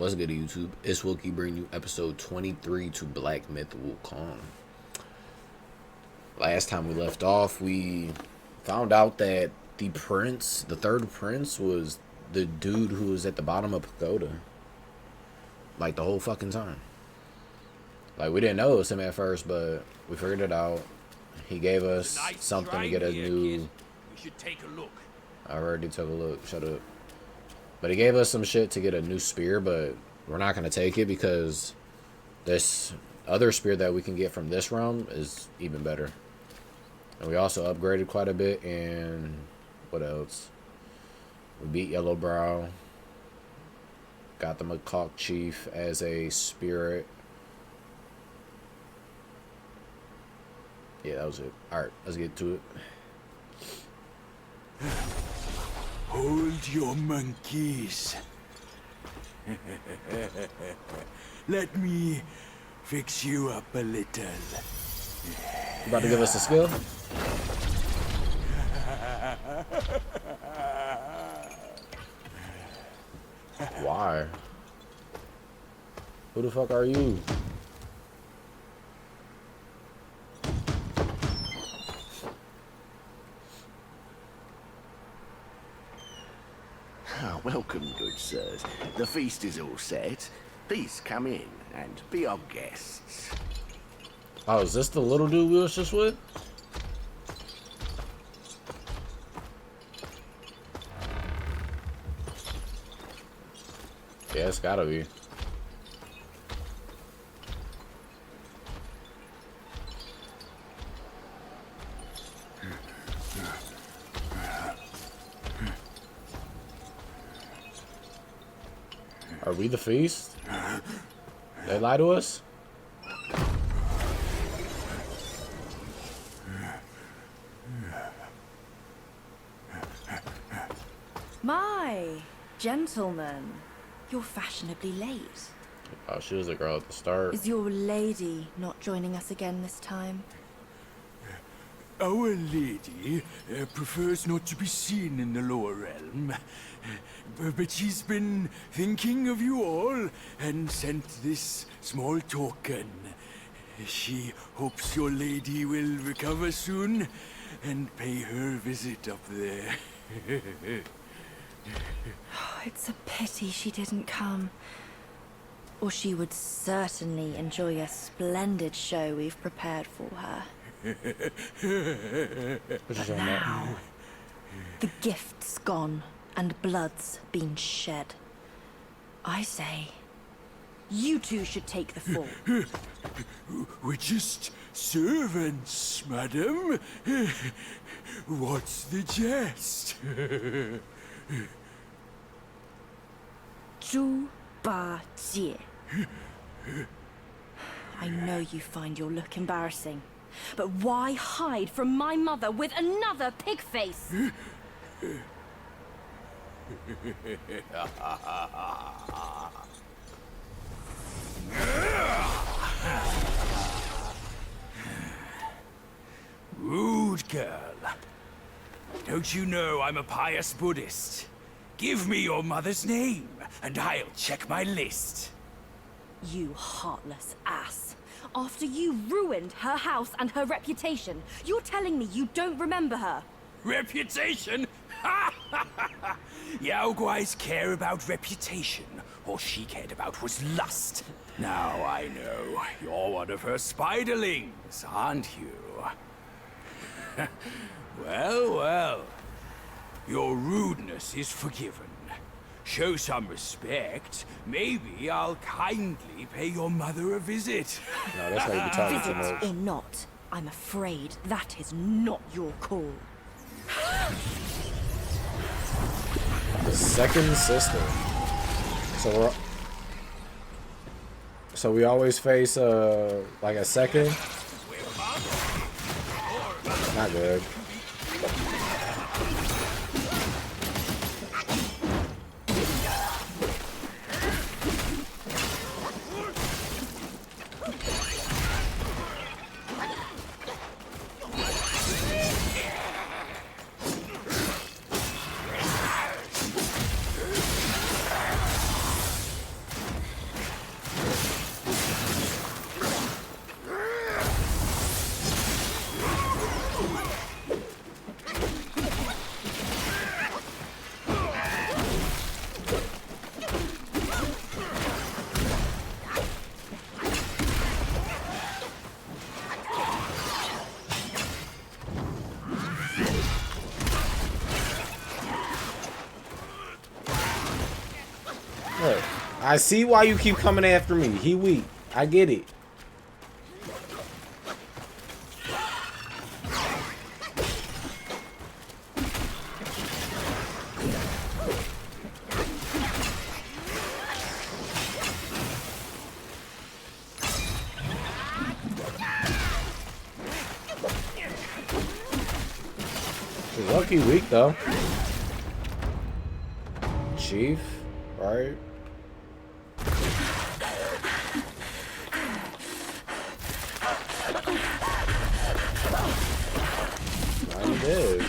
What's good, YouTube? It's Wookie bringing you episode 23 to Black Myth Wukong. Last time we left off, we found out that the third prince, was the dude who was at the bottom of Pagoda. Like, the whole fucking time. Like, we didn't know it was him at first, but we figured it out. He gave us something to get a new... We should take a look. I already took a look. Shut up. But he gave us some shit to get a new spear, but we're not going to take it because this other spear that we can get from this realm is even better. And we also upgraded quite a bit, and what else? We beat Yellowbrow. Got the Macaque Chief as a spirit. Yeah, that was it. Alright, let's get to it. Hold your monkeys. Let me fix you up a little. You about to give us a skill? Why? Who the fuck are you? Welcome, good sirs. The feast is all set. Please come in and be our guests. Oh, is this the little dude we was just with? Yeah, it's gotta be. Are we the feast? They lie to us? My gentlemen, you're fashionably late. Oh, she was a girl at the start. Is your lady not joining us again this time? Our lady prefers not to be seen in the lower realm. But she's been thinking of you all and sent this small token. She hopes your lady will recover soon and pay her visit up there. It's a pity she didn't come. Or she would certainly enjoy a splendid show we've prepared for her. But now, the gift's gone and blood's been shed. I say, you two should take the fall. We're just servants, madam. What's the jest? Bajie. I know you find your look embarrassing, but why hide from my mother with another pig face? Rude girl. Don't you know I'm a pious Buddhist? Give me your mother's name, and I'll check my list. You heartless ass. After you ruined her house and her reputation, you're telling me you don't remember her? Reputation? Yao Guai's care about reputation. All she cared about was lust. Now I know. You're one of her spiderlings, aren't you? Well, well. Your rudeness is forgiven. Show some respect. Maybe I'll kindly pay your mother a visit. No, that's how you be talking too Visit much. or not, I'm afraid that is not your call. The second sister. So we always face like a second. Not good. I see why you keep coming after me. He weak. I get it. Lucky weak though. Chief, right? I'm dead.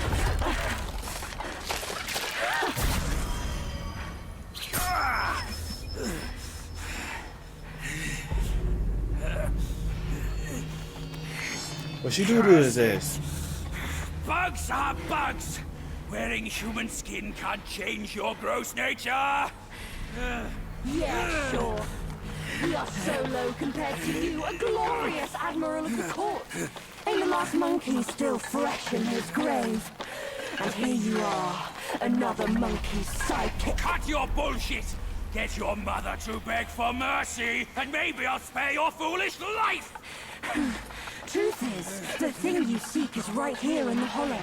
What she do to his ass? Bugs are bugs! Wearing human skin can't change your gross nature! Yeah, sure. We are so low compared to you, a glorious admiral of the court. Ain't the last monkey still fresh in his grave? And here you are, another monkey's sidekick. Cut your bullshit! Get your mother to beg for mercy, and maybe I'll spare your foolish life! Truth is, the thing you seek is right here in the hollow.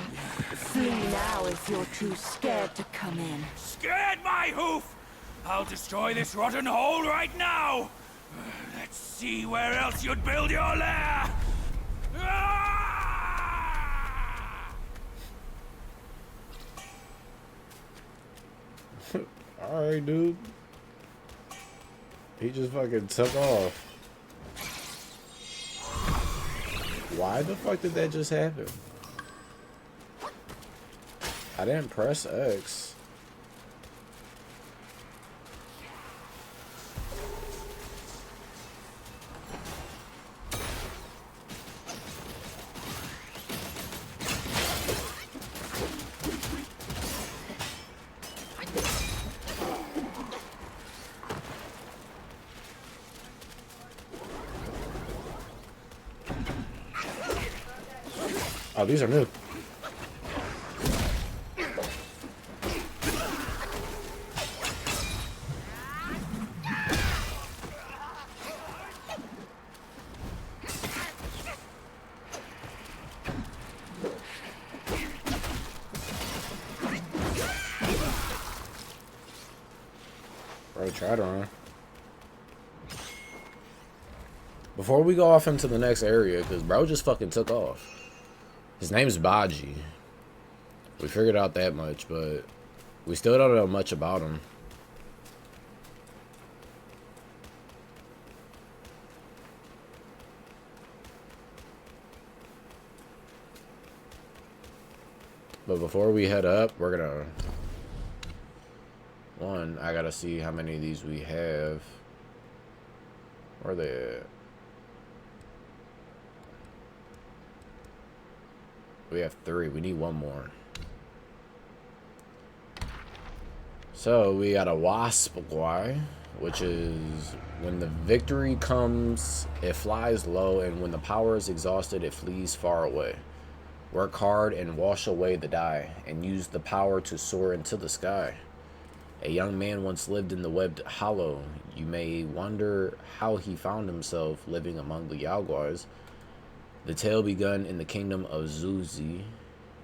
Flee now if you're too scared to come in. Scared my hoof! I'll destroy this rotten hole right now! Let's see where else you'd build your lair! Ah! Alright, dude. He just fucking took off. Why the fuck did that just happen? I didn't press X. Oh, these are new. Bro, try to run. Before we go off into the next area, because bro just fucking took off. His name's Bajie. We figured out that much, but we still don't know much about him. But before we head up, we're gonna... One, I gotta see how many of these we have. Where are they at? We have 3. We need 1 more. So we got a wasp guy, which is when the victory comes, it flies low, and when the power is exhausted, it flees far away. Work hard and wash away the die, and use the power to soar into the sky. A young man once lived in the webbed hollow. You may wonder how he found himself living among the Yaoguais. The tale begun in the kingdom of Zuzi,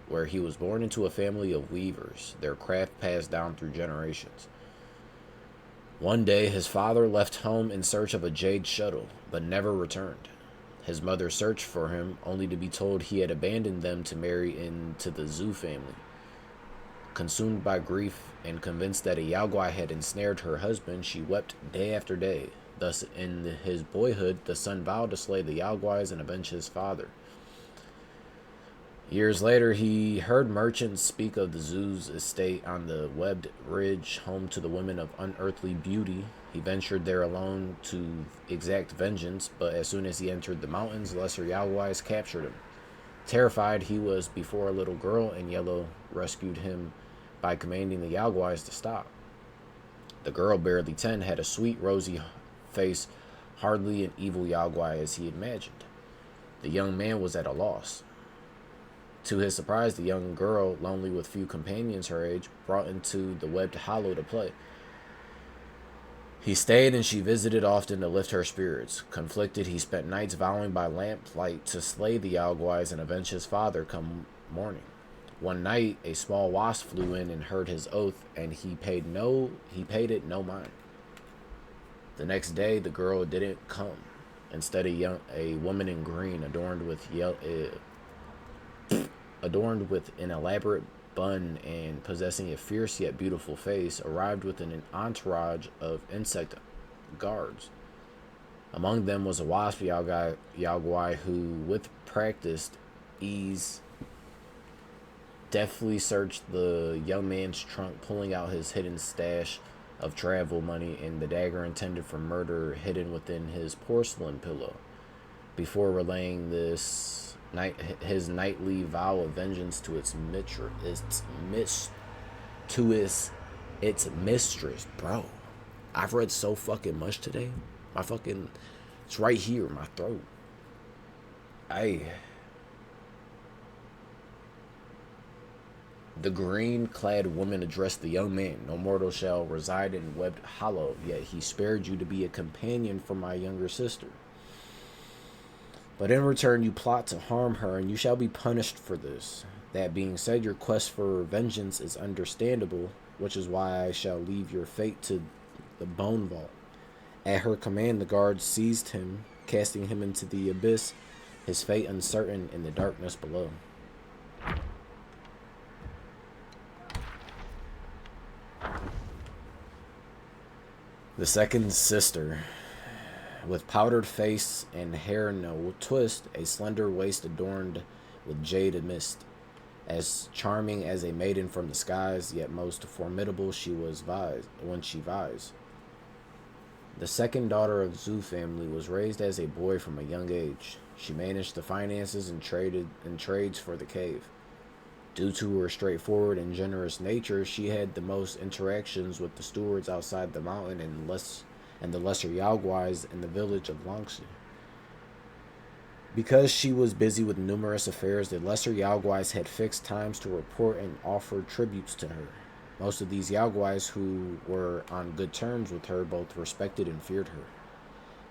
where he was born into a family of weavers, their craft passed down through generations. One day, his father left home in search of a jade shuttle, but never returned. His mother searched for him, only to be told he had abandoned them to marry into the Zhu family. Consumed by grief and convinced that a Yaoguai had ensnared her husband, she wept day after day. Thus, in his boyhood, the son vowed to slay the Yaoguais and avenge his father. Years later, he heard merchants speak of the Zhu's estate on the webbed ridge, home to the women of unearthly beauty. He ventured there alone to exact vengeance, but as soon as he entered the mountains, lesser Yaoguais captured him. Terrified, he was before a little girl, and Yellow rescued him by commanding the Yaoguais to stop. The girl, barely 10, had a sweet, rosy face, hardly an evil Yaoguai as he imagined. The young man was at a loss. To his surprise, the young girl, lonely with few companions her age, brought into the webbed hollow to play. He stayed and she visited often to lift her spirits. Conflicted, he spent nights vowing by lamplight to slay the Yaoguais and avenge his father come morning. One night, a small wasp flew in and heard his oath, and he paid it no mind. The next day, the girl didn't come. Instead, a woman in green, adorned with an elaborate bun and possessing a fierce yet beautiful face, arrived with an entourage of insect guards. Among them was a wasp Yaoguai who, with practiced ease, deftly searched the young man's trunk, pulling out his hidden stash of travel money and the dagger intended for murder hidden within his porcelain pillow, before relaying his nightly vow of vengeance to its mistress. Bro, I've read so fucking much today. It's right here in my throat. The green-clad woman addressed the young man. No mortal shall reside in webbed hollow, yet he spared you to be a companion for my younger sister. But in return you plot to harm her, and you shall be punished for this. That being said, your quest for vengeance is understandable, which is why I shall leave your fate to the bone vault. At her command, the guards seized him, casting him into the abyss, his fate uncertain in the darkness below. The second sister, with powdered face and hair no twist, a slender waist adorned with jade mist, as charming as a maiden from the skies, yet most formidable she was when she vies. The second daughter of Zhu family was raised as a boy from a young age. She managed the finances and trades for the cave. Due to her straightforward and generous nature, she had the most interactions with the stewards outside the mountain and the lesser Yaoguais in the village of Longxi. Because she was busy with numerous affairs, the lesser Yaoguais had fixed times to report and offer tributes to her. Most of these Yaoguais, who were on good terms with her, both respected and feared her.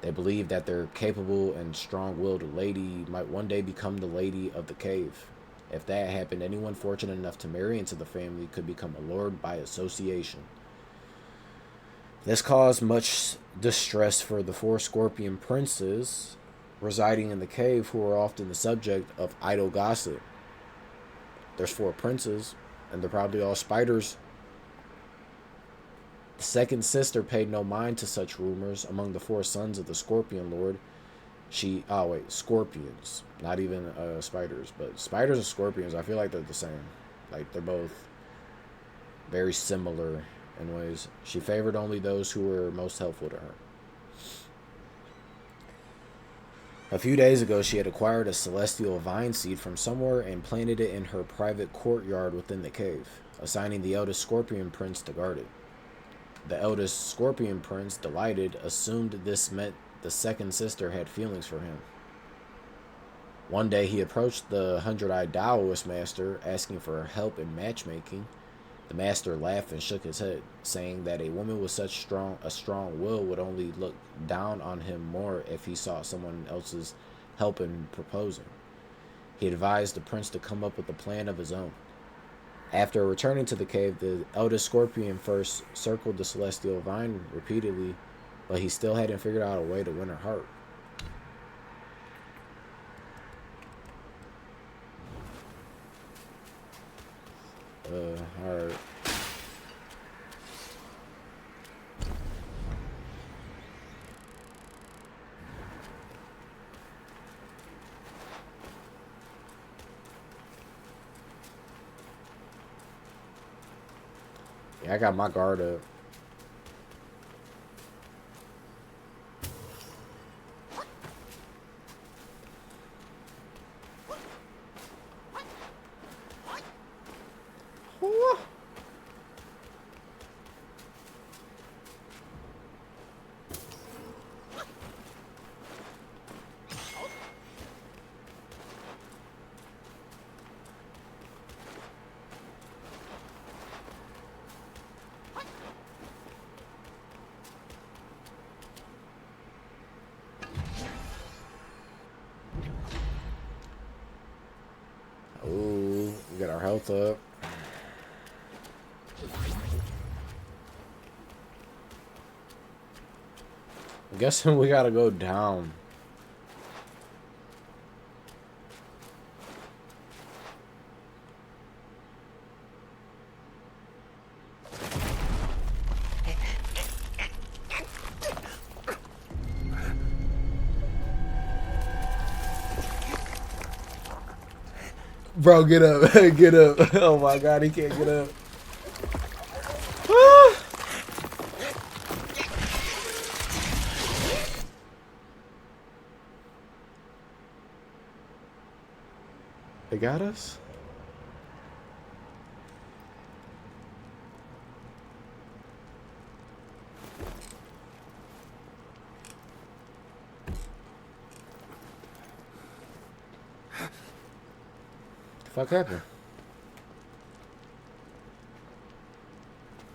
They believed that their capable and strong-willed lady might one day become the lady of the cave. If that happened, anyone fortunate enough to marry into the family could become a lord by association. This caused much distress for the 4 scorpion princes residing in the cave, who were often the subject of idle gossip. There's 4 princes, and they're probably all spiders. The second sister paid no mind to such rumors. Among the 4 sons of the Scorpion Lord, scorpions, not even spiders, but spiders and scorpions, I feel like they're the same. Like, they're both very similar in ways. She favored only those who were most helpful to her. A few days ago, she had acquired a celestial vine seed from somewhere and planted it in her private courtyard within the cave, assigning the eldest scorpion prince to guard it. The eldest scorpion prince, delighted, assumed this meant the second sister had feelings for him. One day he approached the 100-eyed Taoist master, asking for help in matchmaking. The master laughed and shook his head, saying that a woman with such a strong will would only look down on him more if he sought someone else's help in proposing. He advised the prince to come up with a plan of his own. After returning to the cave, the eldest scorpion first circled the celestial vine repeatedly, but he still hadn't figured out a way to win her heart. Alright. Yeah, I got my guard up. health up. I'm guessing we gotta go down. Bro, get up. Get up. Oh my god, he can't get up. They got us? Fuck happened?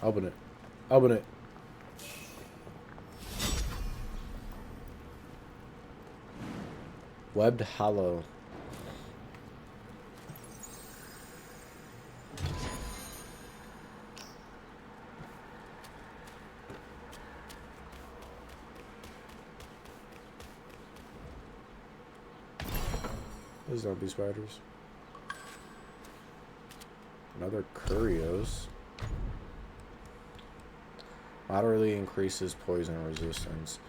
Open it. Open it. Webbed hollow. These don't be spiders. Another Curios. Moderately increases poison resistance.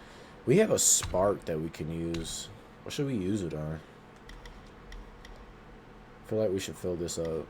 We have a spark that we can use. What should we use it on? I feel like we should fill this up.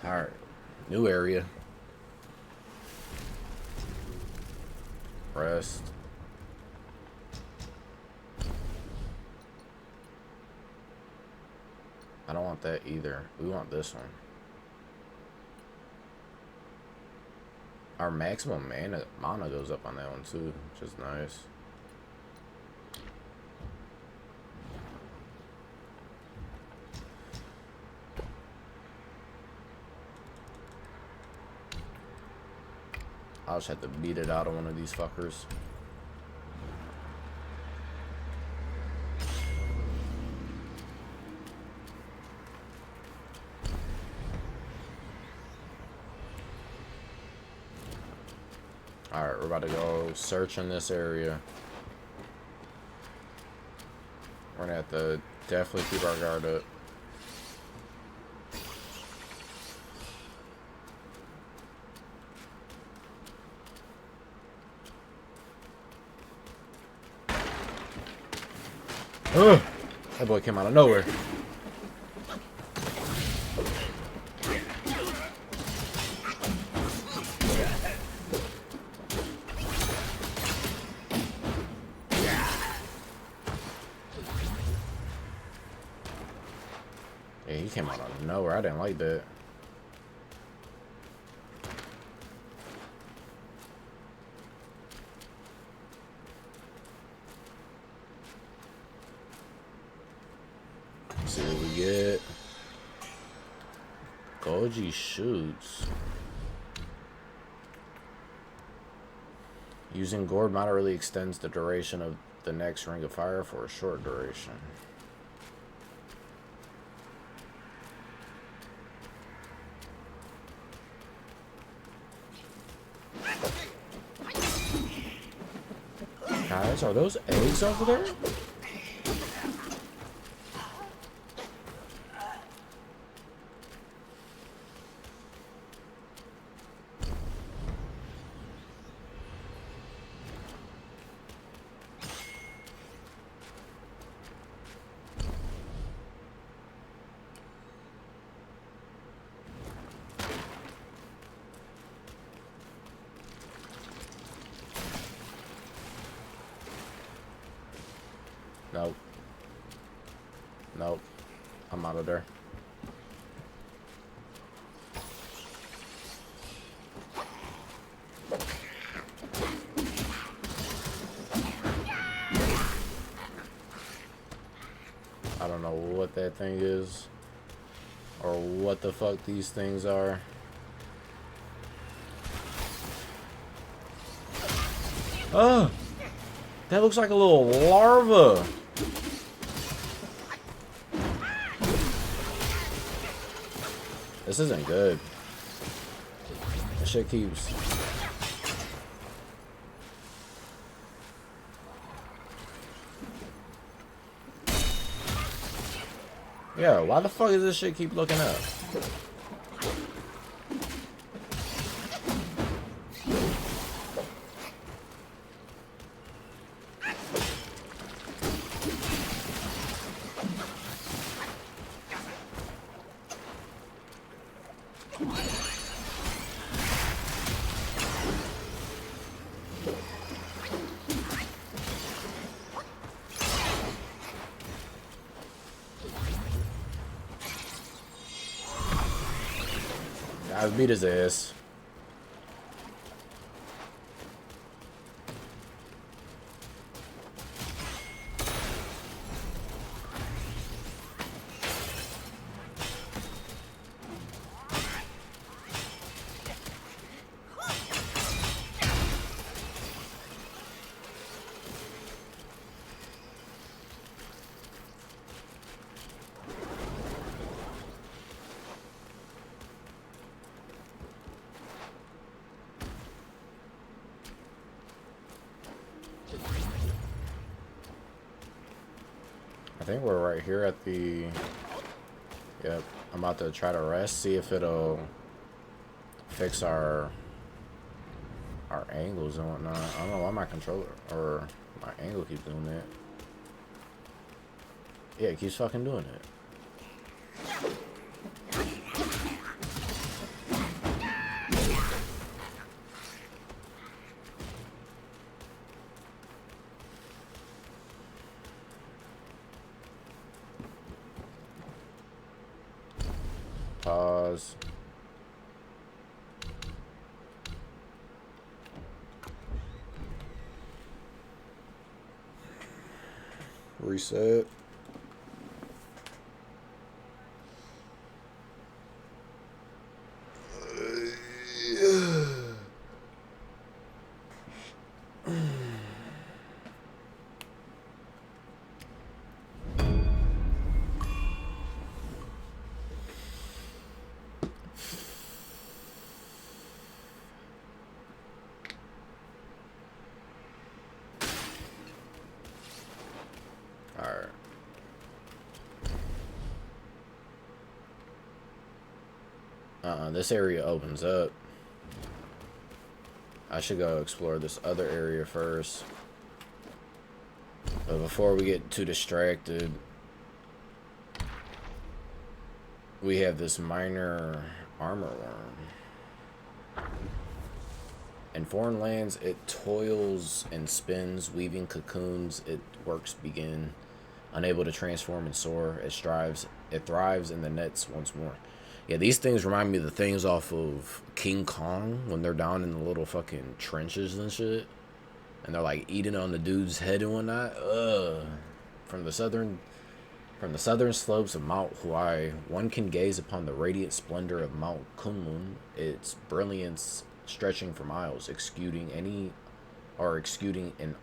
Alright, new area. Rest. I don't want that either. We want this one. Our maximum mana goes up on that one too, which is nice. I'll just have to beat it out of one of these fuckers. Alright, we're about to go search in this area. We're gonna have to definitely keep our guard up. Ugh. That boy came out of nowhere. Yeah, he came out of nowhere. I didn't like that. See what we get. Bajie shoots. Using gourd moderately extends the duration of the next ring of fire for a short duration. Guys, are those eggs over there? Nope. Nope. I'm out of there. I don't know what that thing is. Or what the fuck these things are. Oh! That looks like a little larva! This isn't good. That shit keeps... Yeah, why the fuck does this shit keep looking up? I beat his ass. I think we're right here at the... Yep, I'm about to try to rest, see if it'll fix our angles and whatnot. I don't know why my controller or my angle keeps doing that. Yeah, it keeps fucking doing it. Pause. Reset. This area opens up. I should go explore this other area first. But before we get too distracted, we have this minor armor worm. In foreign lands, it toils and spins, weaving cocoons. Its works begin. Unable to transform and soar, it thrives in the nets once more. Yeah, these things remind me of the things off of King Kong when they're down in the little fucking trenches and shit. And they're like eating on the dude's head and whatnot. Ugh. From the southern slopes of Mount Huai, one can gaze upon the radiant splendor of Mount Kunlun, its brilliance stretching for miles, exuding an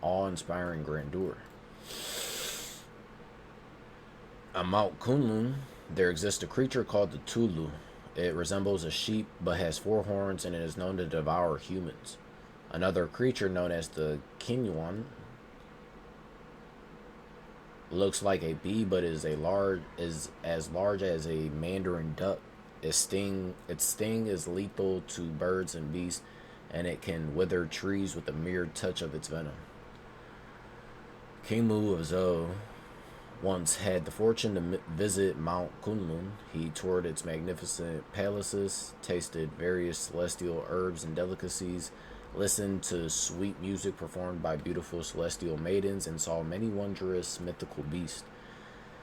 awe-inspiring grandeur. On Mount Kunlun, there exists a creature called the Tulu. It resembles a sheep but has 4 horns and it is known to devour humans. Another creature known as the Kinyuan looks like a bee but is as large as a mandarin duck. Its sting is lethal to birds and beasts, and it can wither trees with a mere touch of its venom. King Mu of Zhou once had the fortune to visit Mount Kunlun. He toured its magnificent palaces, tasted various celestial herbs and delicacies, listened to sweet music performed by beautiful celestial maidens, and saw many wondrous mythical beasts.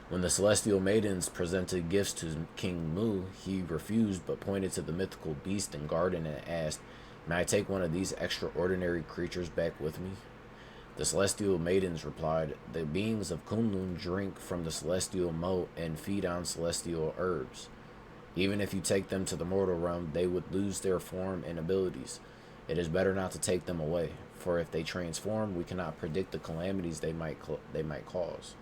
When the celestial maidens presented gifts to King Mu, he refused but pointed to the mythical beast and garden and asked, "May I take one of these extraordinary creatures back with me?" The celestial maidens replied, "The beings of Kunlun drink from the celestial moat and feed on celestial herbs. Even if you take them to the mortal realm, they would lose their form and abilities. It is better not to take them away, for if they transform, we cannot predict the calamities they might cause."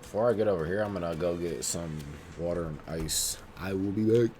Before I get over here, I'm gonna go get some water and ice. I will be back.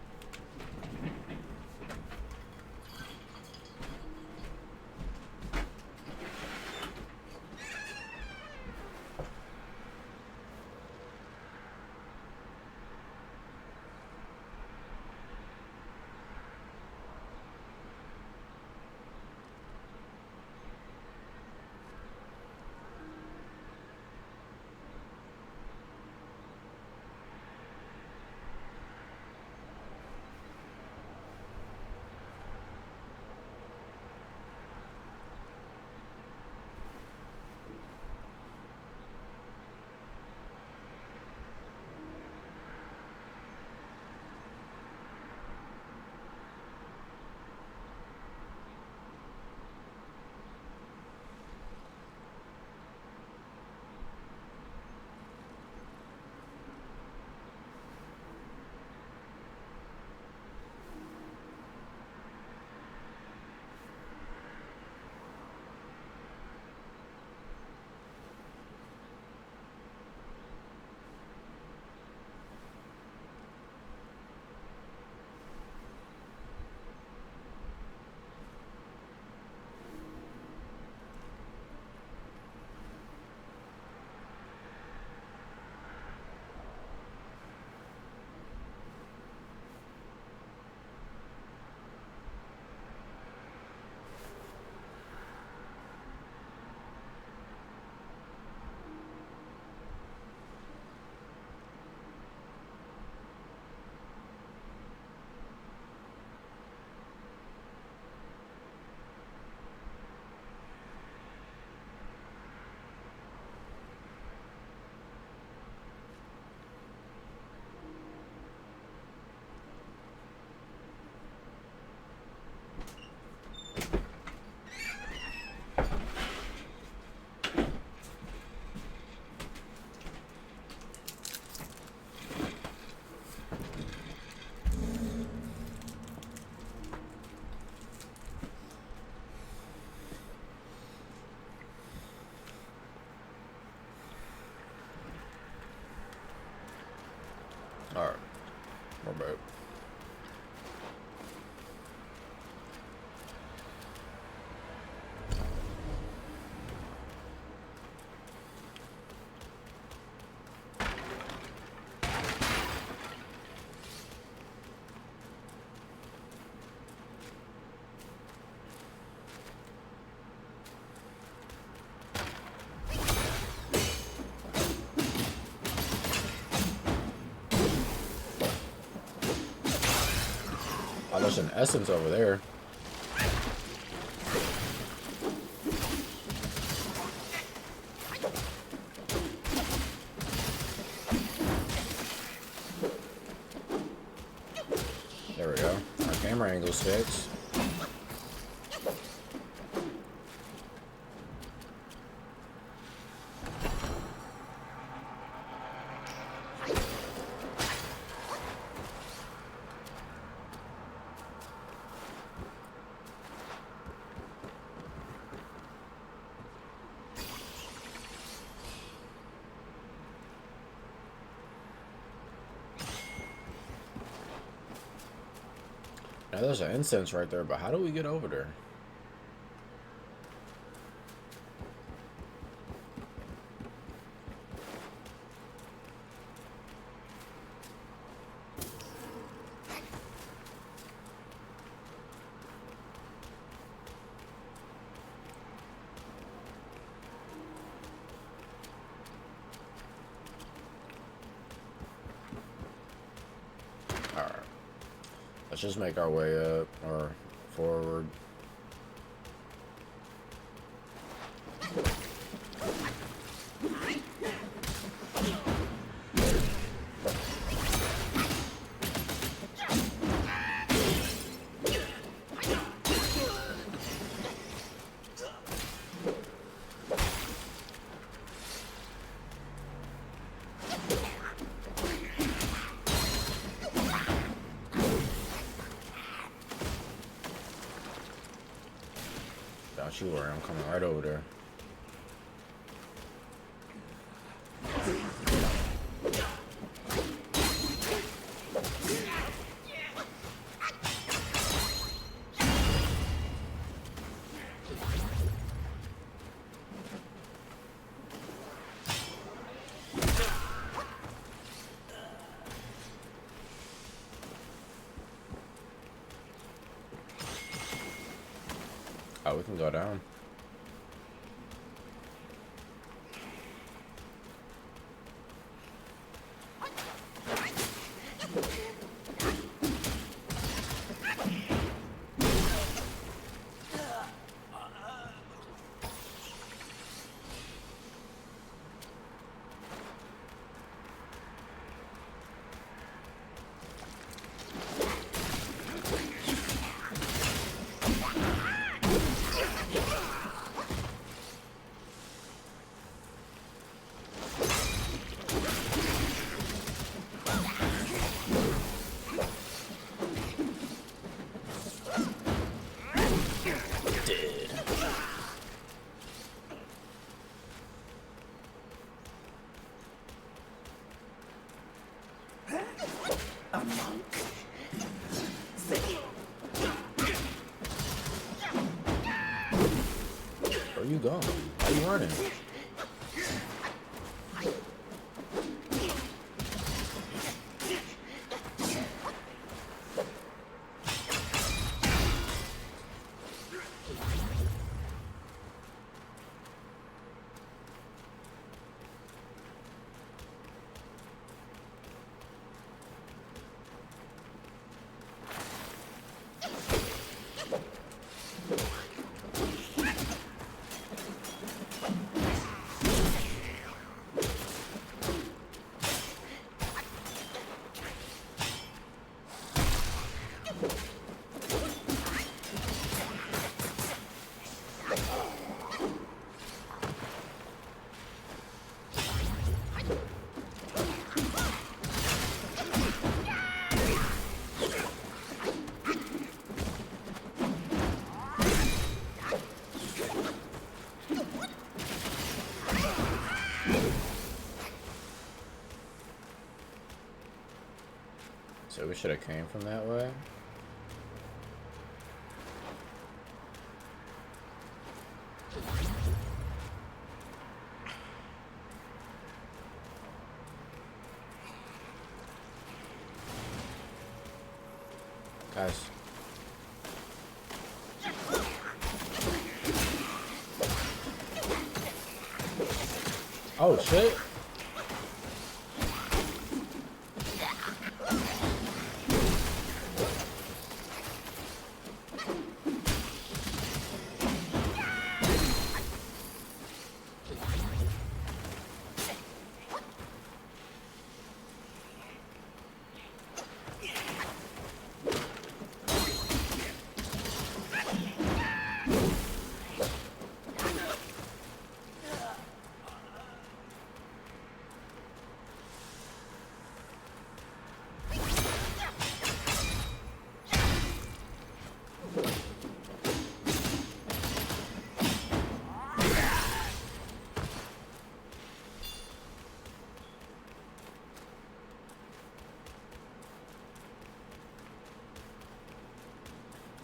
Alright, we're back. Oh, there's an essence over there. There we go. Our camera angle's fixed. Now there's an incense right there, but how do we get over there? Let's just make our way up or forward. Not you worry, I'm coming right over there. Oh, we can go down. Where you going? Why are you running? So we should have came from that way. Guys. Oh shit.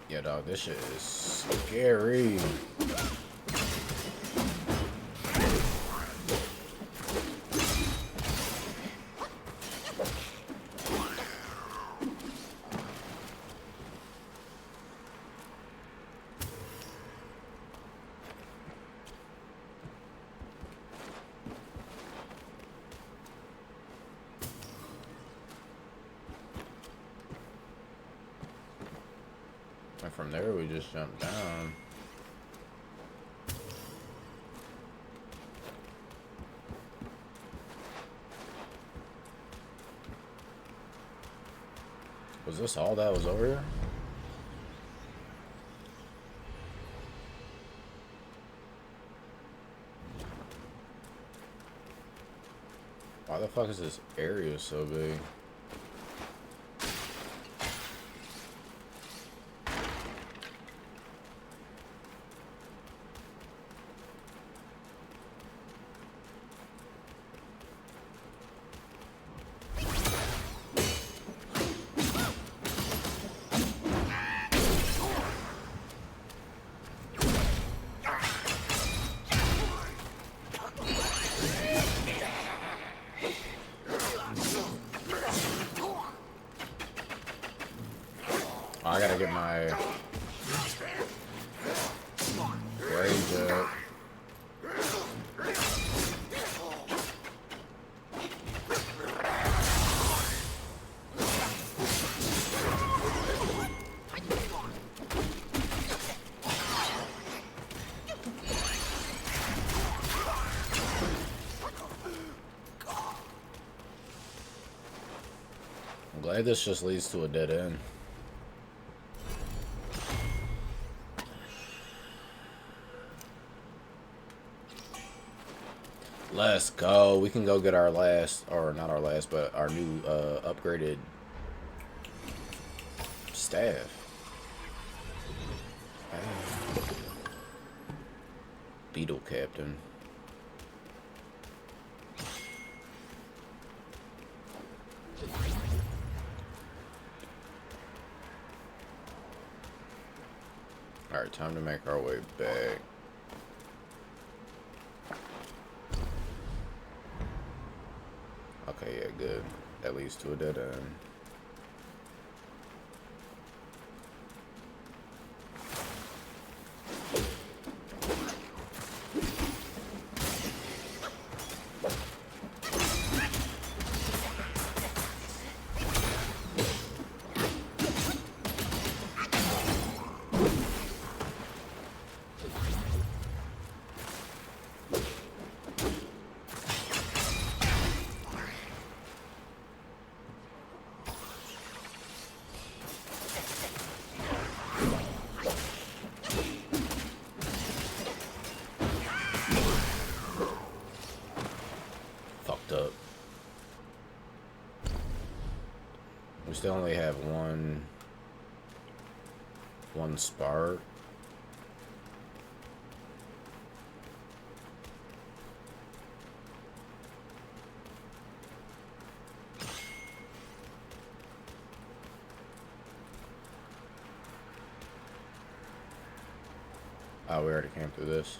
Yeah, dog, this shit is scary. And from there, we just jump down. Was this all that was over here? Why the fuck is this area so big? I gotta get my rage up. I'm glad this just leads to a dead end. Let's go. We can go get our last, or not our last, but our new upgraded staff. Beetle Captain. Alright, time to make our way back. Okay, yeah, good. That leads to a dead end. Up. We still only have one spark. Oh, we already came through this.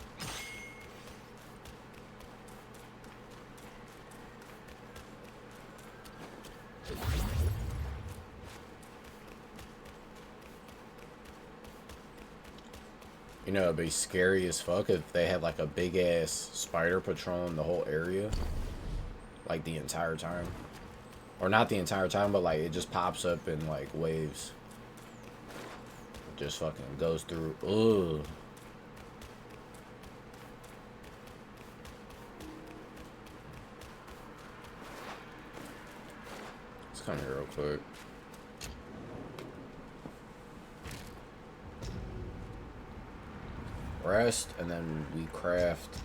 You know, it'd be scary as fuck if they had like a big ass spider patrolling the whole area, like the entire time, or not the entire time, but like it just pops up in like waves. It just fucking goes through. Ugh. Let's come here real quick. Rest, and then we craft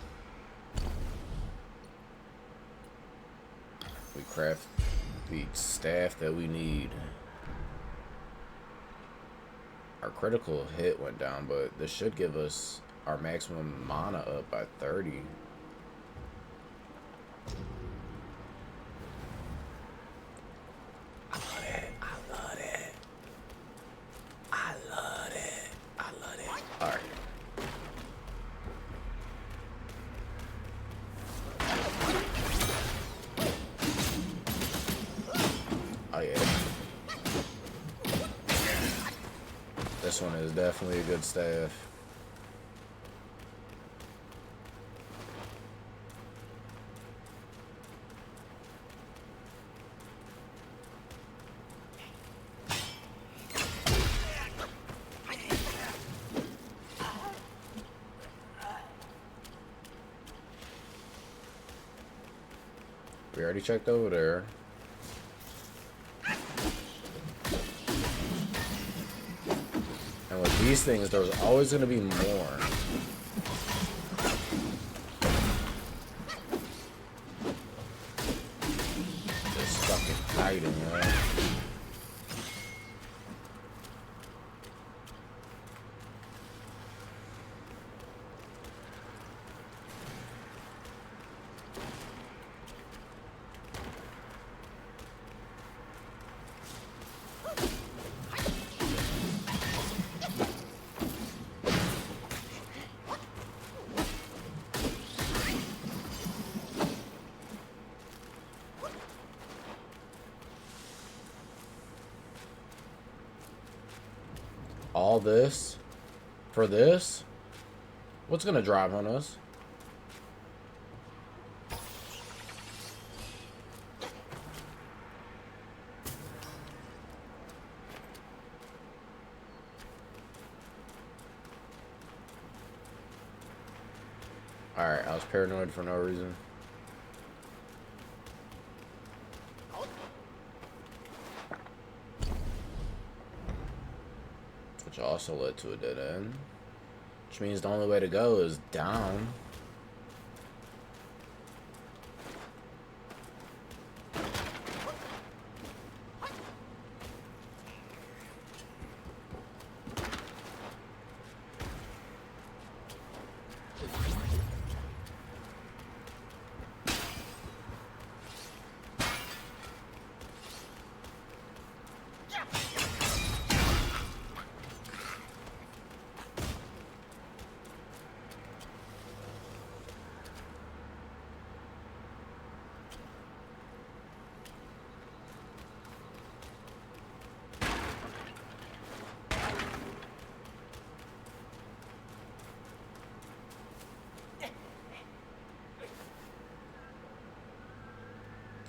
the staff that we need. Our critical hit went down, but this should give us our maximum mana up by 30. This one is definitely a good staff. We already checked over there. And with these things, there's always going to be more. Just fucking hiding, right? All this? For this? What's gonna drive on us? Alright, I was paranoid for no reason. Which also led to a dead end. Which means the only way to go is down.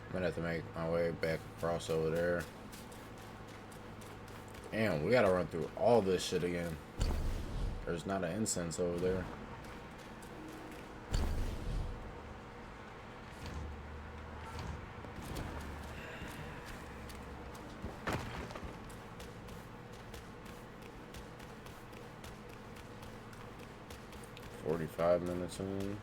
I'm gonna have to make my way back across over there. Damn, we gotta run through all this shit again. There's not an incense over there. "45 minutes in."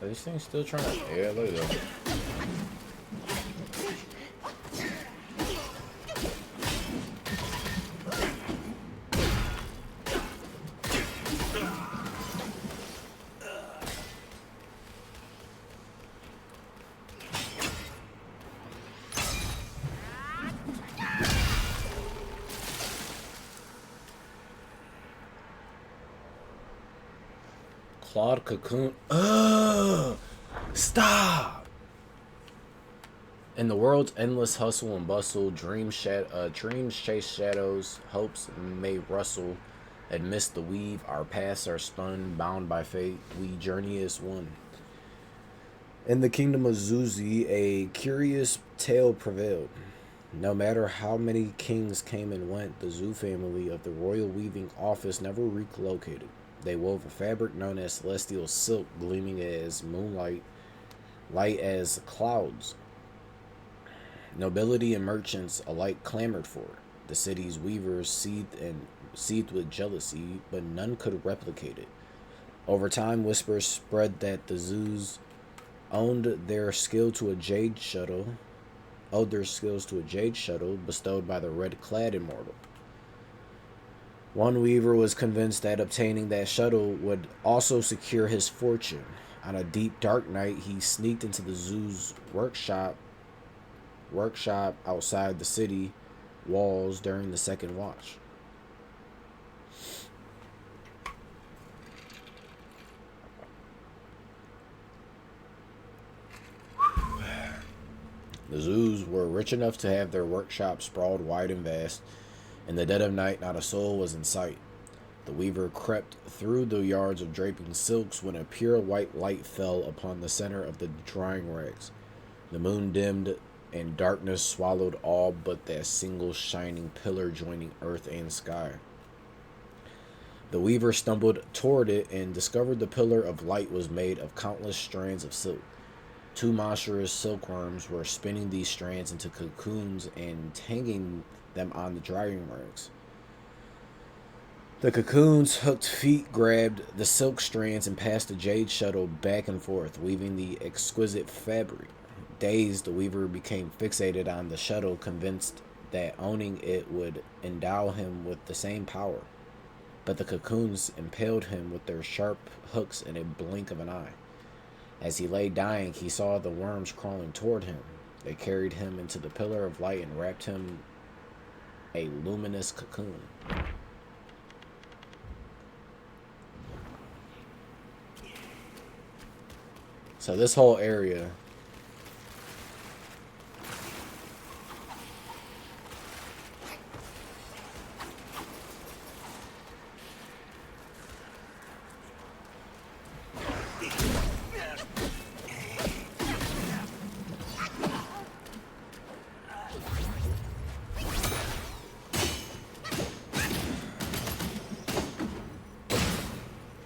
Are these things still trying to... Yeah, look at them. Claude Cocoon. Stop! In the world's endless hustle and bustle, dreams chase shadows, hopes may rustle. Amidst the weave, our paths are spun, bound by fate, we journey as one. In the kingdom of Zuzi, a curious tale prevailed. No matter how many kings came and went, the Zoo family of the royal weaving office never relocated. They wove a fabric known as celestial silk, gleaming as moonlight, light as clouds. Nobility and merchants alike clamored for it. The city's weavers seethed with jealousy, but none could replicate it. Over time, whispers spread that the Zoos owed their skills to a jade shuttle bestowed by the red-clad immortal. One weaver was convinced that obtaining that shuttle would also secure his fortune. On a deep, dark night, he sneaked into the Zoo's workshop outside the city walls during the second watch. The Zoos were rich enough to have their workshop sprawled wide and vast. In the dead of night, not a soul was in sight. The weaver crept through the yards of draping silks when a pure white light fell upon the center of the drying rags. The moon dimmed, and darkness swallowed all but that single shining pillar joining earth and sky. The weaver stumbled toward it and discovered the pillar of light was made of countless strands of silk. 2 monstrous silkworms were spinning these strands into cocoons and hanging them on the drying racks. The cocoon's hooked feet grabbed the silk strands and passed the jade shuttle back and forth, weaving the exquisite fabric. Dazed, the weaver became fixated on the shuttle, convinced that owning it would endow him with the same power. But the cocoons impaled him with their sharp hooks in a blink of an eye. As he lay dying, he saw the worms crawling toward him. They carried him into the pillar of light and wrapped him a luminous cocoon. So this whole area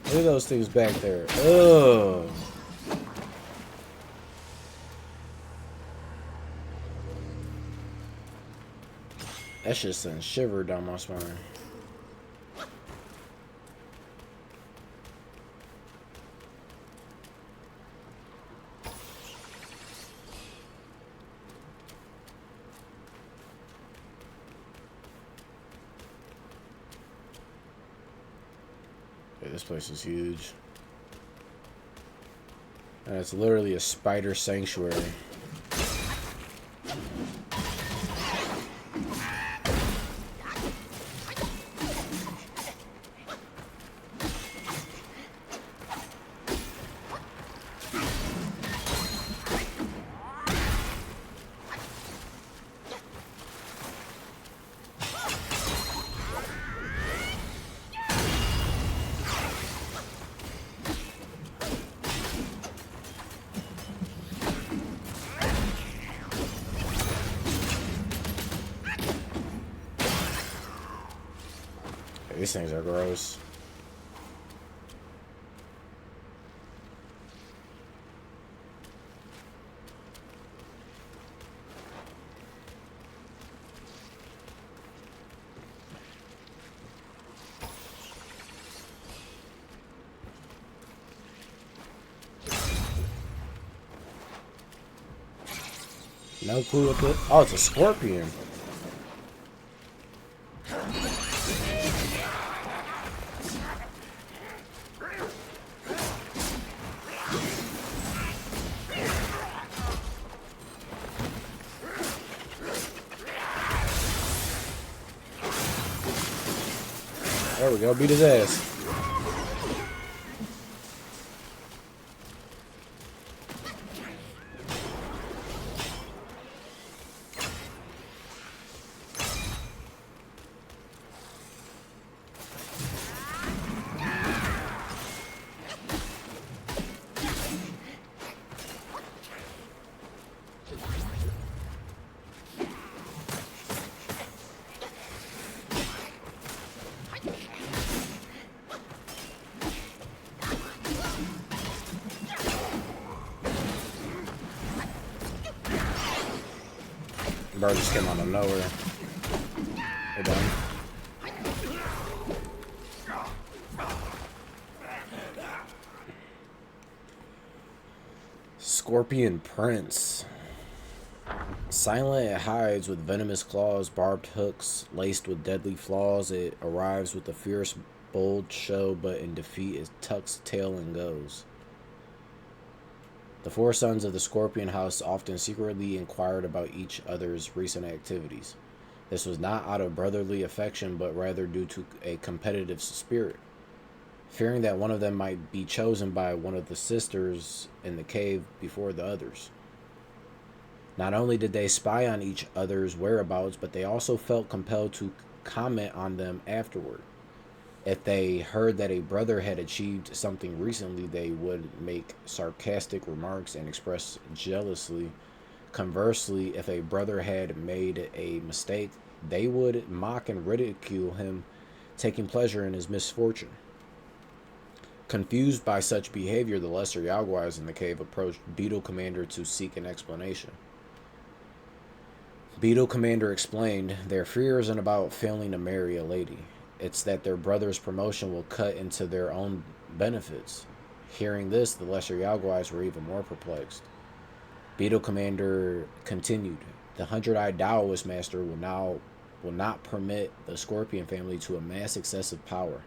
look at those things back there. Ugh. That shit sent shiver down my spine. Okay, this place is huge. And it's literally a spider sanctuary. These things are gross. No clue what the... Oh, it's a scorpion. There we go, beat his ass. Bro just came out of nowhere. Hey, done. Scorpion Prince. Silent, it hides with venomous claws, barbed hooks, laced with deadly flaws. It arrives with a fierce, bold show, but in defeat it tucks tail and goes. The 4 sons of the Scorpion House often secretly inquired about each other's recent activities. This was not out of brotherly affection, but rather due to a competitive spirit. Fearing that one of them might be chosen by one of the sisters in the cave before the others. Not only did they spy on each other's whereabouts, but they also felt compelled to comment on them afterward. If they heard that a brother had achieved something recently, they would make sarcastic remarks and express jealousy. Conversely, if a brother had made a mistake, they would mock and ridicule him, taking pleasure in his misfortune. Confused by such behavior, the lesser Yaoguais in the cave approached Beetle Commander to seek an explanation. Beetle Commander explained, their fear isn't about failing to marry a lady. It's that their brother's promotion will cut into their own benefits. Hearing this, the lesser Yaoguais were even more perplexed. Beetle Commander continued, the 100-eyed Taoist master will not permit the Scorpion family to amass excessive power.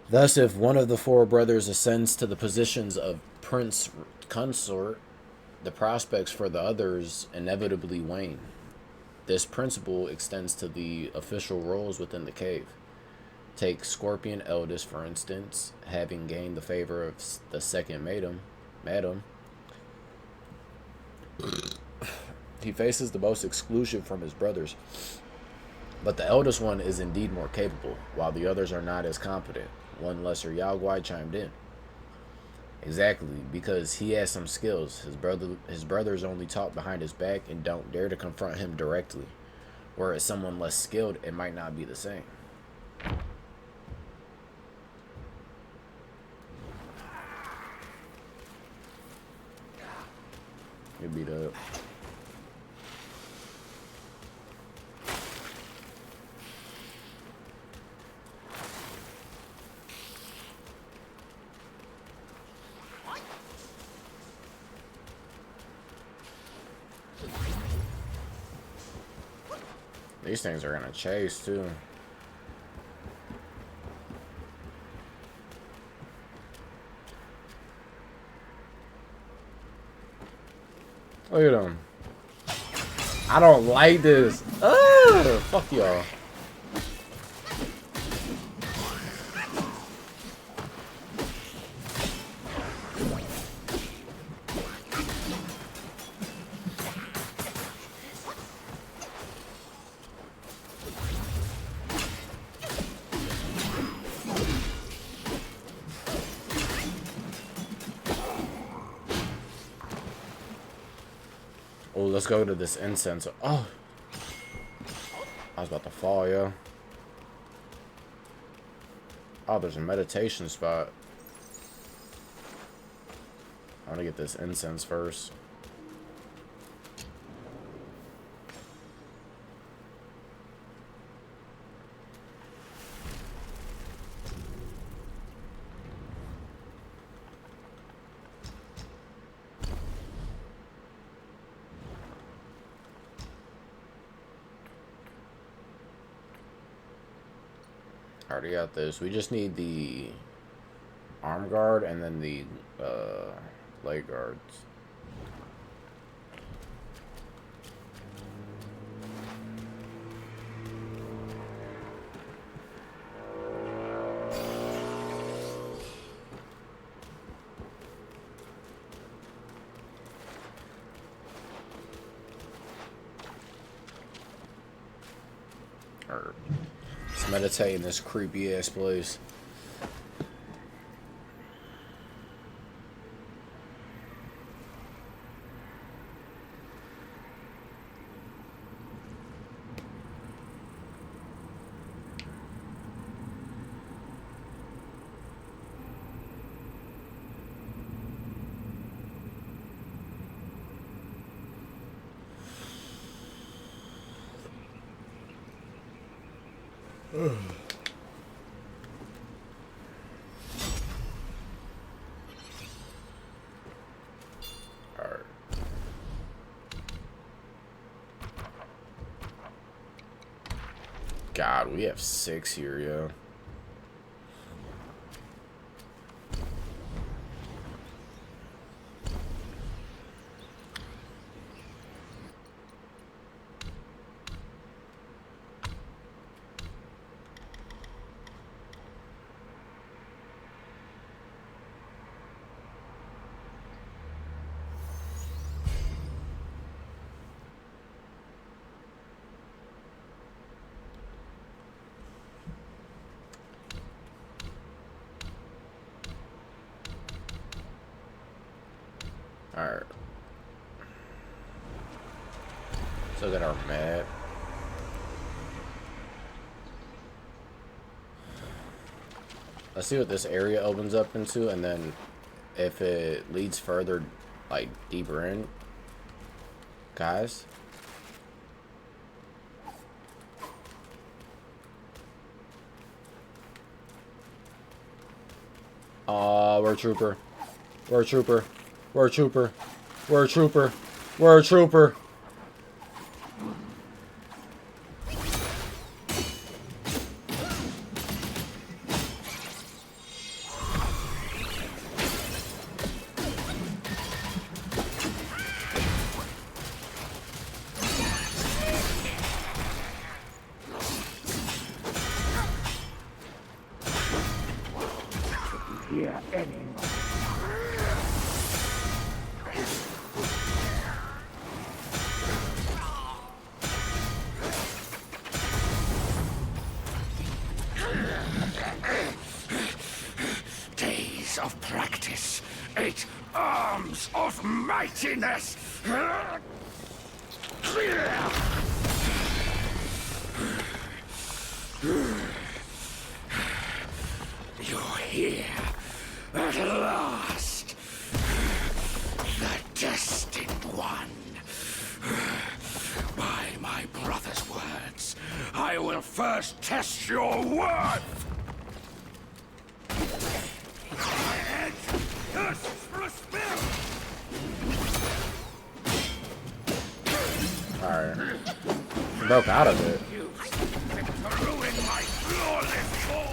Thus, if one of the four brothers ascends to the positions of prince consort, the prospects for the others inevitably wane. This principle extends to the official roles within the cave. Take Scorpion Eldest, for instance, having gained the favor of the second madam, he faces the most exclusion from his brothers. But the eldest one is indeed more capable, while the others are not as competent. One lesser Yaoguai chimed in. Exactly, because he has some skills. His brothers only talk behind his back and don't dare to confront him directly. Whereas someone less skilled, it might not be the same. Get beat up. These things are gonna chase too. Look at them. I don't like this. Ugh, fuck y'all. Oh, let's go to this incense. Oh, I was about to fall, yo. Oh, there's a meditation spot. I want to get this incense first. Already got this. We just need the arm guard and then the leg guards. Let's meditate in this creepy ass place. God, we have 6 here, yo. Alright. So got our map. Let's see what this area opens up into, and then if it leads further, like, deeper in, guys. We're a trooper. We're a trooper. We're a trooper. We're a trooper. We're a trooper. Here anymore. Days of practice, 8 arms of mightiness. You're here at last, the destined one. By my brother's words, I will first test your worth. My head thirsts for a spill. Alright. Broke out of it. You expect to ruin my flawless form.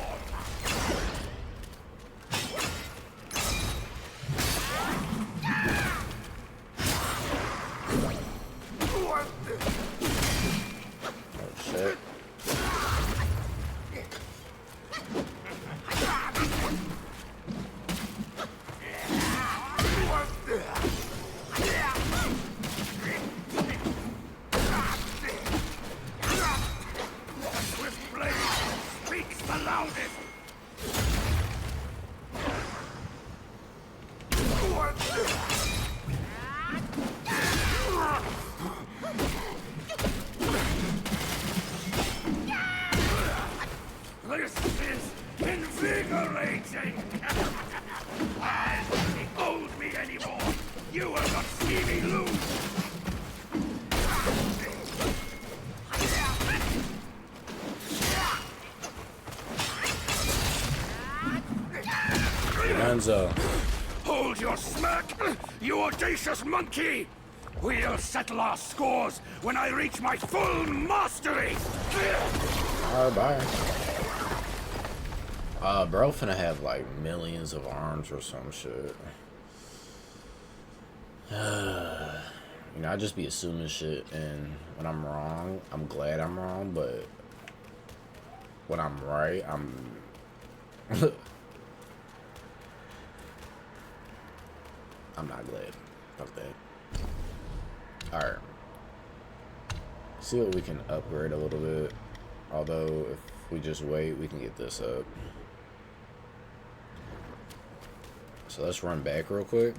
Oh shit. Swift blade speaks the loudest. This is invigorating. And it owes me anymore. You will not see me lose. Enzo. Hold your smirk, you audacious monkey! We'll settle our scores when I reach my full mastery! Alright, bye. Bro finna have like millions of arms or some shit. You know, I just be assuming shit, and when I'm wrong, I'm glad I'm wrong, but when I'm right, I'm... I'm not glad. Fuck that. Alright. See what we can upgrade a little bit. Although, if we just wait, we can get this up. So let's run back real quick.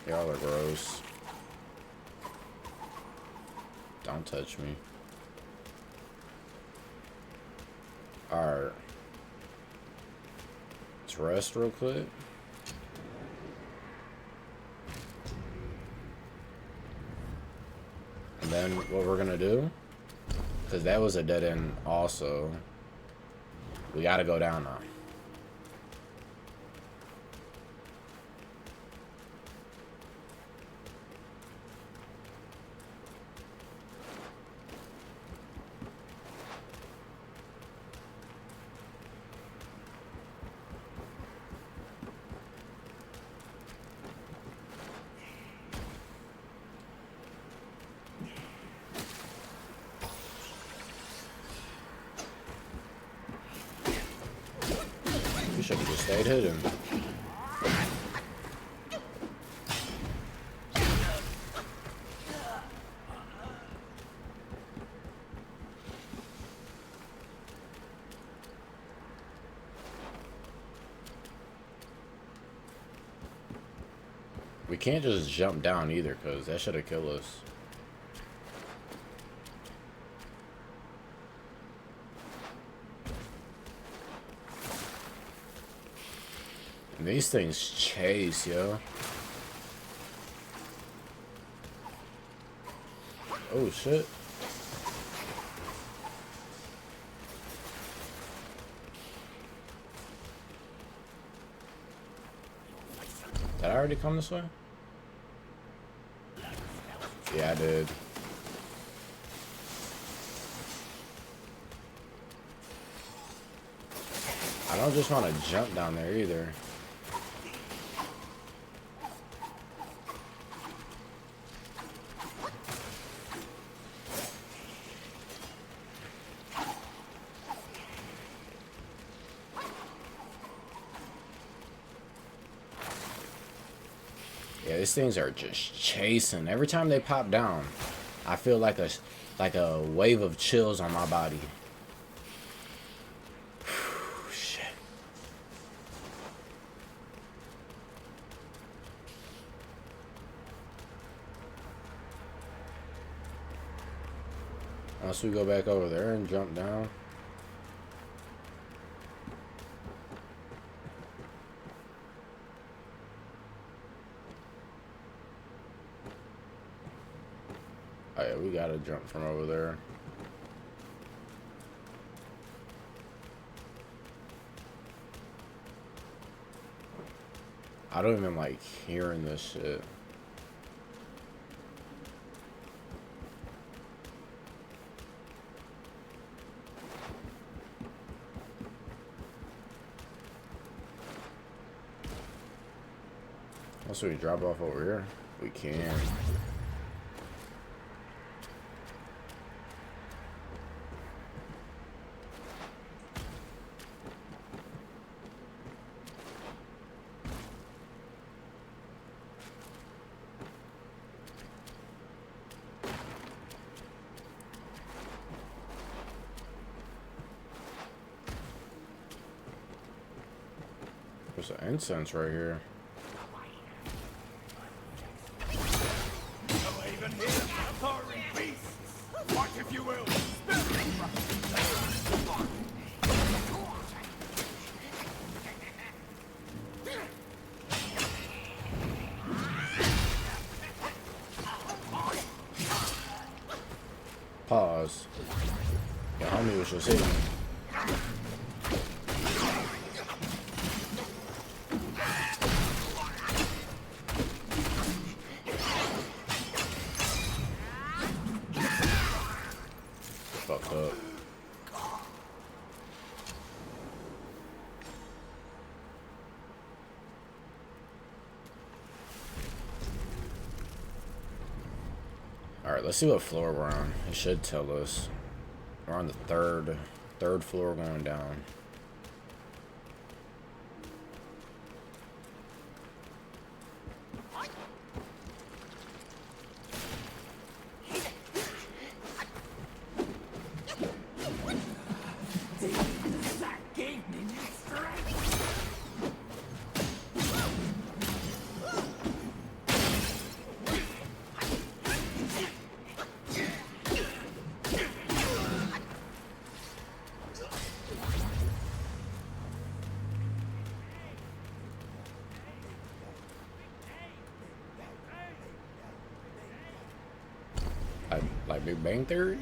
Y'all are gross. Don't touch me. Alright. Let's rest real quick. And then what we're gonna do, because that was a dead end also, we gotta go down now. We should have just stayed hidden. We can't just jump down either, because that should have killed us. These things chase, yo. Oh shit. Did I already come this way? Yeah, I did. I don't just want to jump down there either. Yeah, these things are just chasing. Every time they pop down, I feel like a wave of chills on my body. Shit. Unless we go back over there and jump down. Oh yeah, we gotta jump from over there. I don't even like hearing this shit. Also, we drop off over here. We can. There's an incense right here. What if you will? Pause. The homie was just hitting me. Fucked up. Alright, let's see what floor we're on. It should tell us. We're on the third floor going down. Like Big Bang Theory?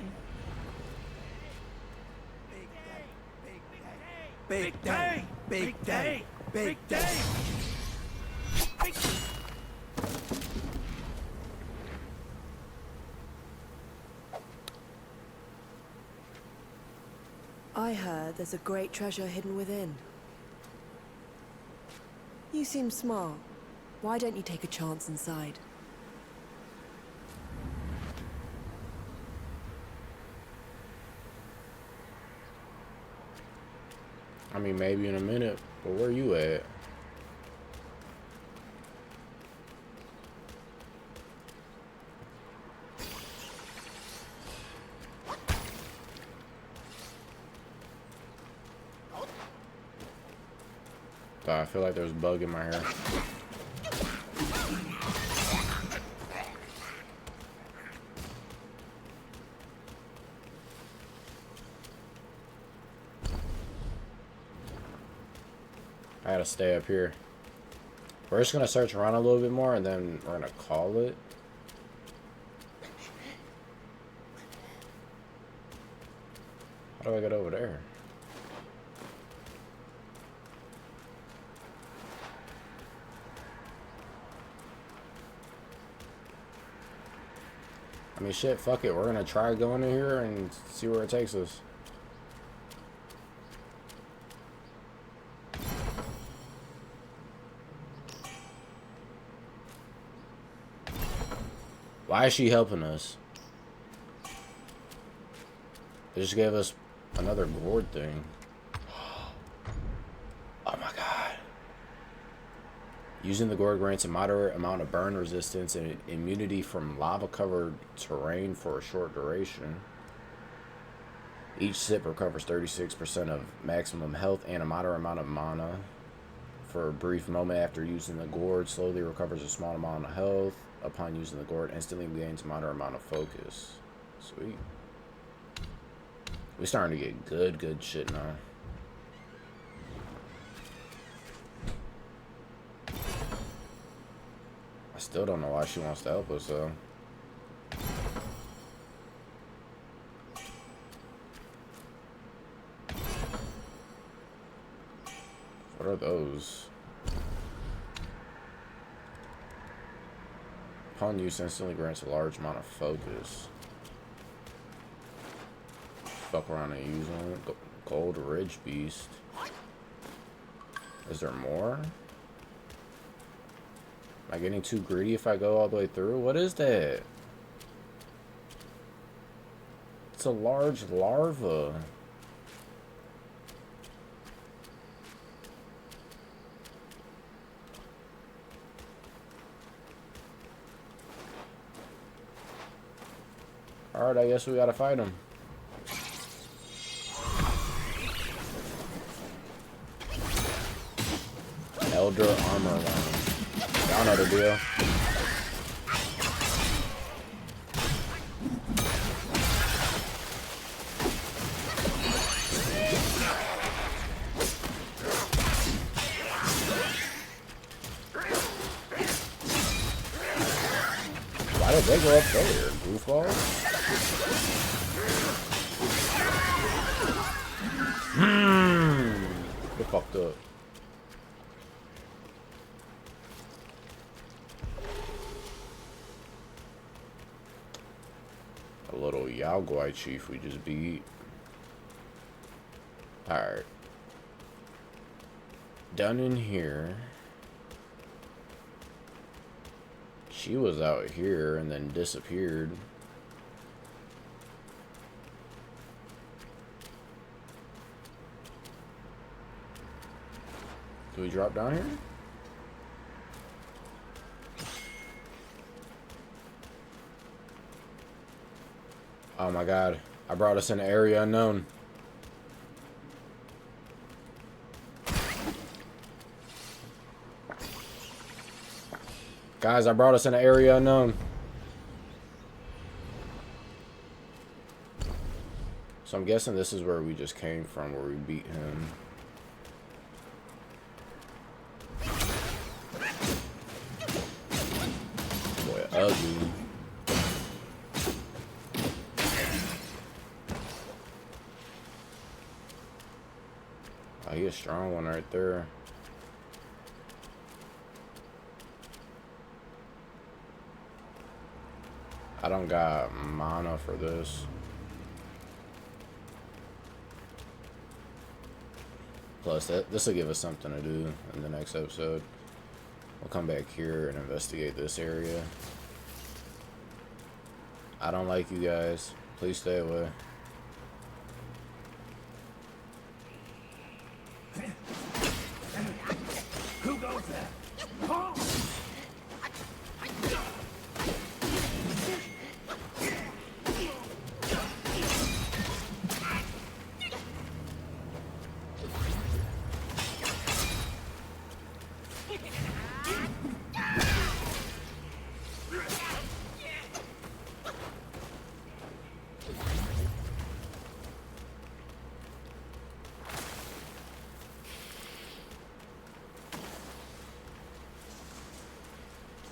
Big day, big day, big day. I heard there's a great treasure hidden within. You seem smart. Why don't you take a chance inside? I mean, maybe in a minute, but where you at? God, I feel like there's a bug in my hair. I gotta stay up here. We're just gonna search around a little bit more and then we're gonna call it. How do I get over there? I mean, shit, fuck it. We're gonna try going in here and see where it takes us. Why is she helping us? They just gave us another gourd thing. Oh my god. Using the gourd grants a moderate amount of burn resistance and immunity from lava-covered terrain for a short duration. Each sip recovers 36% of maximum health and a moderate amount of mana. For a brief moment after using the gourd, slowly recovers a small amount of health. Upon using the gourd, instantly gains a moderate amount of focus. Sweet. We're starting to get good shit now. I still don't know why she wants to help us, though. What are those? Upon use, instantly grants a large amount of focus. Fuck around and use one. Gold Ridge Beast. Is there more? Am I getting too greedy if I go all the way through? What is that? It's a large larva. Alright, I guess we gotta fight him. Elder Armor Line. Y'all know the deal. Why did they go up there? Goofballs? Get fucked up. A little Yao Guai chief we just beat. Alright. Done in here. She was out here and then disappeared. Do we drop down here? Oh my god. I brought us in an area unknown. Guys, I brought us in an area unknown. So I'm guessing this is where we just came from, where we beat him. Boy, ugly. Oh, he's a strong one right there. I don't got mana for this. Plus, this will give us something to do in the next episode. We'll come back here and investigate this area. I don't like you guys. Please stay away. Who goes there? Huh?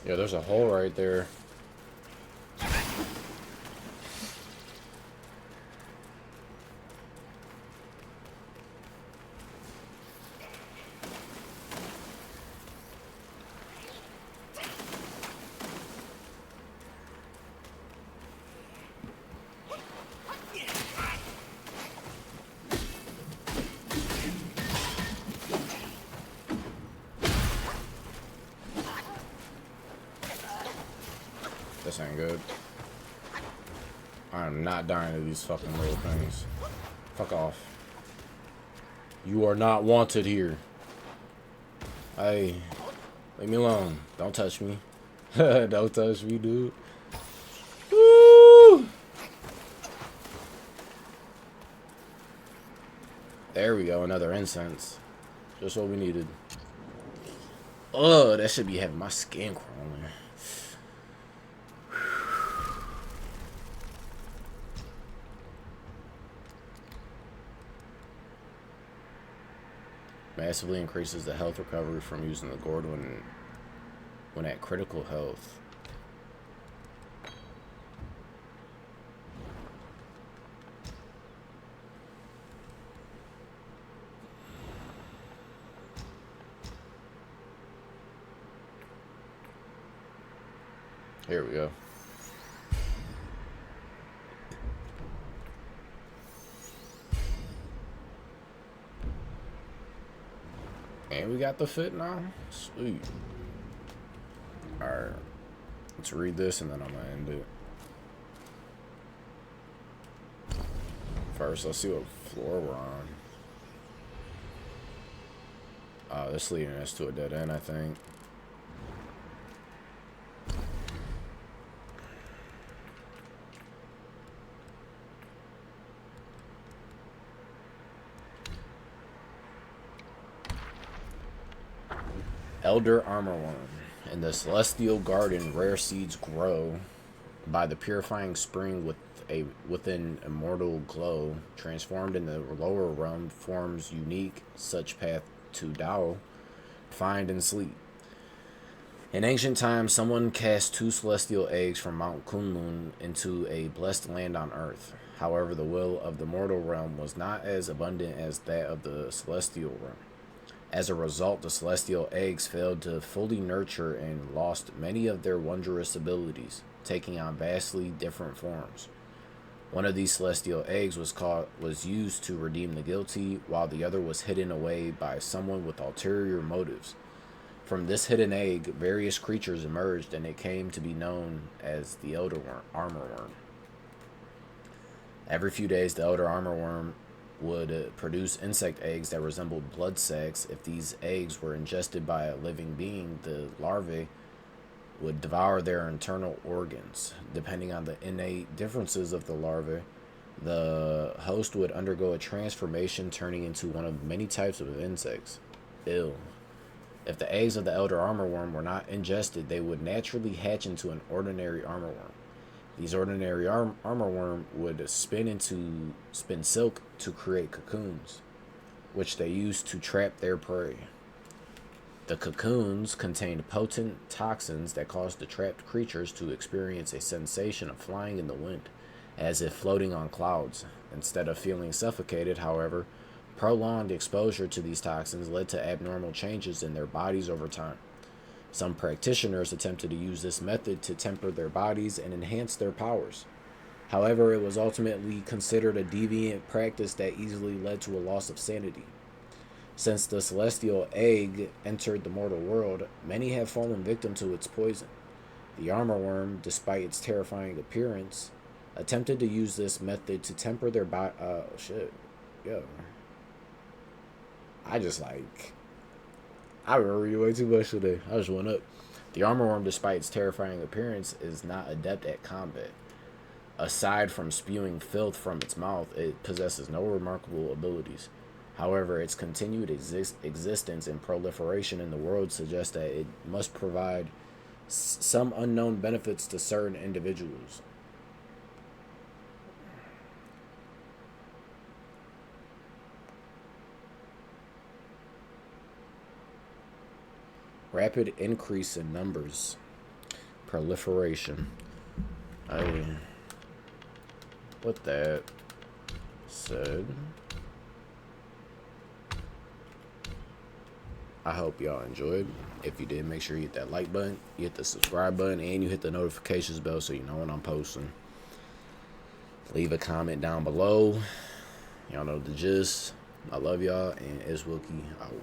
Yeah, there's a hole right there. This ain't good. I'm not dying to these fucking little things. Fuck off. You are not wanted here. Hey, leave me alone. Don't touch me. Don't touch me, dude. Woo! There we go, another incense. Just what we needed. Oh, that should be having my skin crawling. Massively increases the health recovery from using the gourd when at critical health. Here we go. And we got the fit now. Sweet. Alright. Let's read this and then I'm gonna end it. First, let's see what floor we're on. This leading us to a dead end, I think. Elder Armorworm. In the Celestial Garden, rare seeds grow by the purifying spring within immortal glow. Transformed in the lower realm, forms unique, such path to Tao, find and sleep. In ancient times, someone cast 2 celestial eggs from Mount Kunlun into a blessed land on earth. However, the will of the mortal realm was not as abundant as that of the celestial realm. As a result, the celestial eggs failed to fully nurture and lost many of their wondrous abilities, taking on vastly different forms. One of these celestial eggs was used to redeem the guilty, while the other was hidden away by someone with ulterior motives. From this hidden egg, various creatures emerged, and it came to be known as the Elder Armorworm. Every few days, the Elder Armorworm would produce insect eggs that resembled blood sacs. If these eggs were ingested by a living being, the larvae would devour their internal organs. Depending on the innate differences of the larvae, the host would undergo a transformation, turning into one of many types of insects. Ill. If the eggs of the Elder Armorworm were not ingested, they would naturally hatch into an ordinary armorworm. These ordinary armorworm would spin silk to create cocoons, which they used to trap their prey. The cocoons contained potent toxins that caused the trapped creatures to experience a sensation of flying in the wind, as if floating on clouds. Instead of feeling suffocated, however, prolonged exposure to these toxins led to abnormal changes in their bodies over time. Some practitioners attempted to use this method to temper their bodies and enhance their powers. However, it was ultimately considered a deviant practice that easily led to a loss of sanity. Since the celestial egg entered the mortal world, many have fallen victim to its poison. The armorworm, despite its terrifying appearance, attempted to use this method to temper their body. Oh, shit. Yo. I remember reading way too much today. I just went up. The armorworm, despite its terrifying appearance, is not adept at combat. Aside from spewing filth from its mouth, it possesses no remarkable abilities. However, its continued existence and proliferation in the world suggests that it must provide some unknown benefits to certain individuals. Rapid increase in numbers. proliferation. With that said, I hope y'all enjoyed. If you did, make sure you hit that like button, you hit the subscribe button, and you hit the notifications bell so you know when I'm posting. Leave a comment down below. Y'all know the gist. I love y'all, and it's Wookie out.